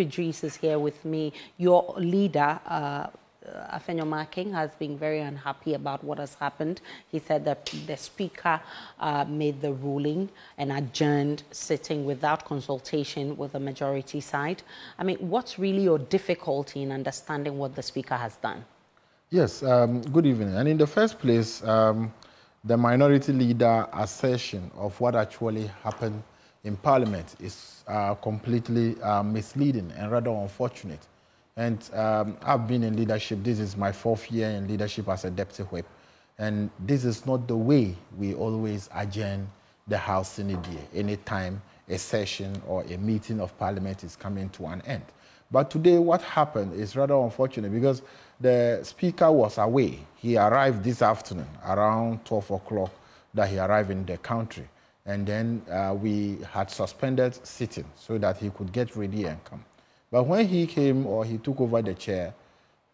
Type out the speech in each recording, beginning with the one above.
Iddrisu is here with me. Your leader, Afenyo King, has been very unhappy about what has happened. He said that the speaker made the ruling and adjourned sitting without consultation with the majority side. I mean, what's really your difficulty in understanding what the speaker has done? Yes, good evening. And in the first place, the minority leader assertion of what actually happened in Parliament is completely misleading and rather unfortunate. And I've been in leadership. This is my 4th year in leadership as a deputy whip. And this is not the way we always adjourn the House in a day, anytime a session or a meeting of Parliament is coming to an end. But today what happened is rather unfortunate because the speaker was away. He arrived this afternoon around 12 o'clock that he arrived in the country. And then we had suspended sitting so that he could get ready and come. But when he came or he took over the chair,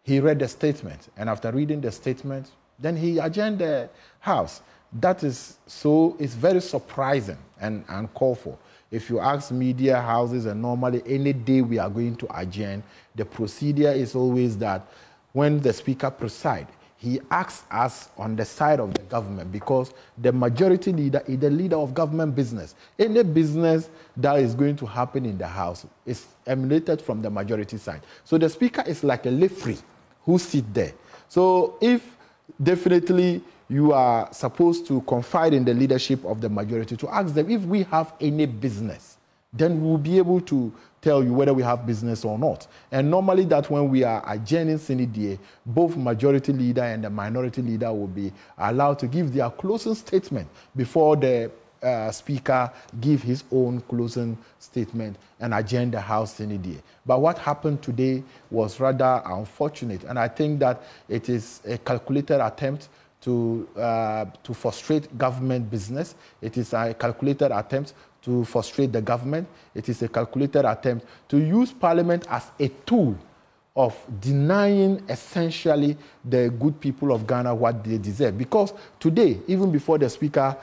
he read the statement. And after reading the statement, then he adjourned the House. That is so, it's very surprising and uncalled for. If you ask media houses, and normally any day we are going to adjourn, the procedure is always that when the speaker presides, he acts as on the side of the government because the majority leader is the leader of government business. Any business that is going to happen in the House is emanated from the majority side. So the speaker is like a referee who sits there. So if definitely you are supposed to confide in the leadership of the majority to ask them if we have any business, then we'll be able to tell you whether we have business or not. And normally that when we are adjourning CNDA, both majority leader and the minority leader will be allowed to give their closing statement before the speaker give his own closing statement and adjourn the House CNDA. But what happened today was rather unfortunate. And I think that it is a calculated attempt to frustrate government business. It is a calculated attempt to frustrate the government. It is a calculated attempt to use Parliament as a tool of denying essentially the good people of Ghana what they deserve. Because today, even before the speaker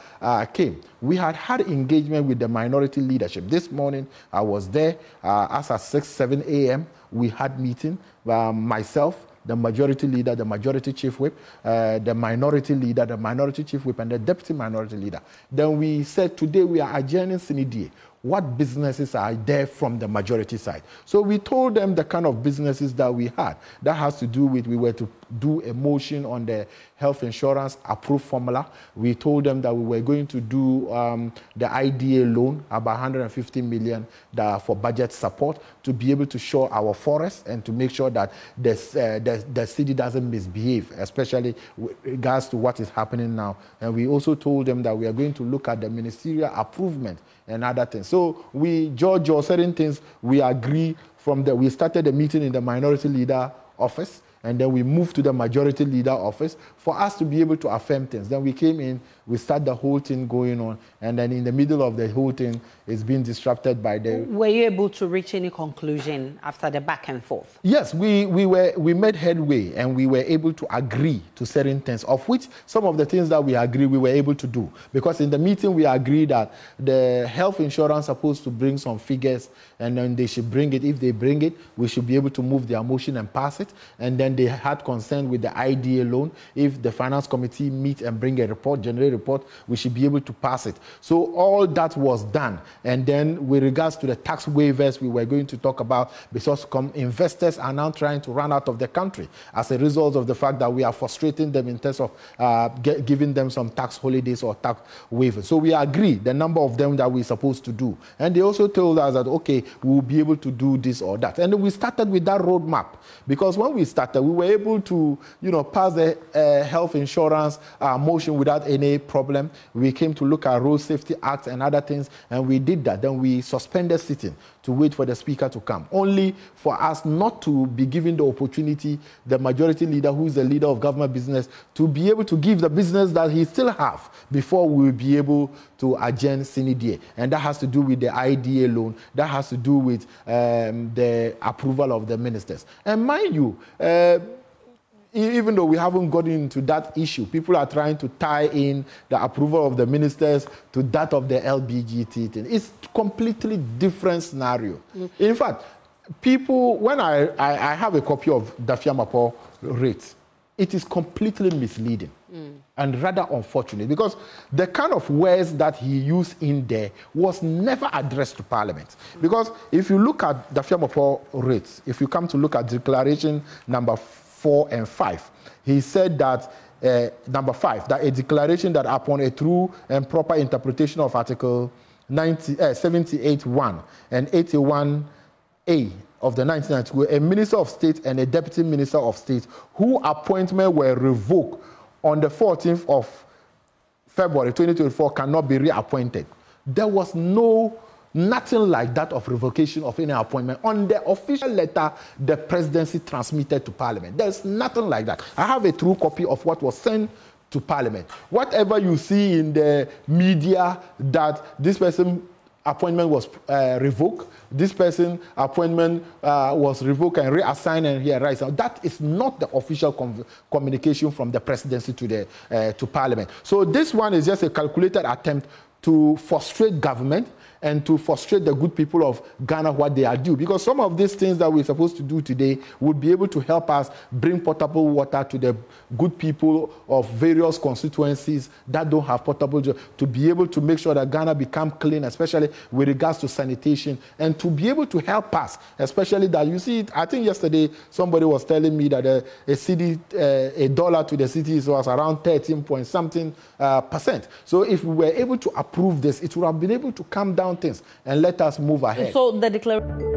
came, we had engagement with the minority leadership. This morning, I was there as at 6, 7 a.m. We had meeting, myself, the majority leader, the majority chief whip, the minority leader, the minority chief whip, and the deputy minority leader. Then we said, today we are adjourning CNDA. What businesses are there from the majority side? So we told them the kind of businesses that we had. That has to do with, we were to do a motion on the health insurance approved formula. We told them that we were going to do the IDA loan, about 150 million for budget support, to be able to show our forests and to make sure that the city doesn't misbehave, especially with regards to what is happening now. And we also told them that we are going to look at the ministerial approvement and other things. So we judge or certain things, we agree from the, we started the meeting in the minority leader office, and then we moved to the majority leader office for us to be able to affirm things. Then we came in, we started the whole thing going on, and then in the middle of the whole thing, it's been disrupted by the... Were you able to reach any conclusion after the back and forth? Yes, we made headway, and we were able to agree to certain things, of which some of the things that we agree we were able to do. Because in the meeting, we agreed that the health insurance supposed to bring some figures, and then they should bring it. If they bring it, we should be able to move their motion and pass it. And then they had concern with the IDA loan. If the finance committee meet and bring a report, generate a report, we should be able to pass it. So all that was done. And then with regards to the tax waivers we were going to talk about, because investors are now trying to run out of the country as a result of the fact that we are frustrating them in terms of giving them some tax holidays or tax waivers. So we agree the number of them that we're supposed to do. And they also told us that, okay, we'll be able to do this or that. And we started with that roadmap, because when we started, we were able to, pass the health insurance motion without any problem. We came to look at Road Safety Act and other things, and we did that. Then we suspended sitting to wait for the speaker to come, only for us not to be given the opportunity, the majority leader, who is the leader of government business, to be able to give the business that he still have before we will be able to adjourn CNDA. And that has to do with the IDA loan. That has to do with the approval of the ministers. And mind you, even though we haven't gotten into that issue, people are trying to tie in the approval of the ministers to that of the LGBT thing. It's completely different scenario. In fact, people, when I have a copy of Dafiamapo rates, it is completely misleading and rather unfortunate, because the kind of words that he used in there was never addressed to Parliament. Because if you look at Dafiamapo rates, if you come to look at declaration number 4 and 5, he said that number 5, that a declaration that upon a true and proper interpretation of Article 78(1) and 81(a) of the 1992, a minister of state and a deputy minister of state who appointment were revoked on the 14th of February 2024 cannot be reappointed. There was nothing like that of revocation of any appointment on the official letter the presidency transmitted to Parliament. There's nothing like that. I have a true copy of what was sent to Parliament. Whatever you see in the media that this person appointment was revoked, this person appointment was revoked and reassigned and here right now, that is not the official communication from the presidency to Parliament. So this one is just a calculated attempt to frustrate government and to frustrate the good people of Ghana what they are due. Because some of these things that we're supposed to do today would be able to help us bring potable water to the good people of various constituencies that don't have potable water, to be able to make sure that Ghana become clean, especially with regards to sanitation, and to be able to help us, especially that you see, I think yesterday somebody was telling me that a dollar to the city was around 13 point something %. So if we were able to approve this, it would have been able to calm down things and let us move ahead. So the declaration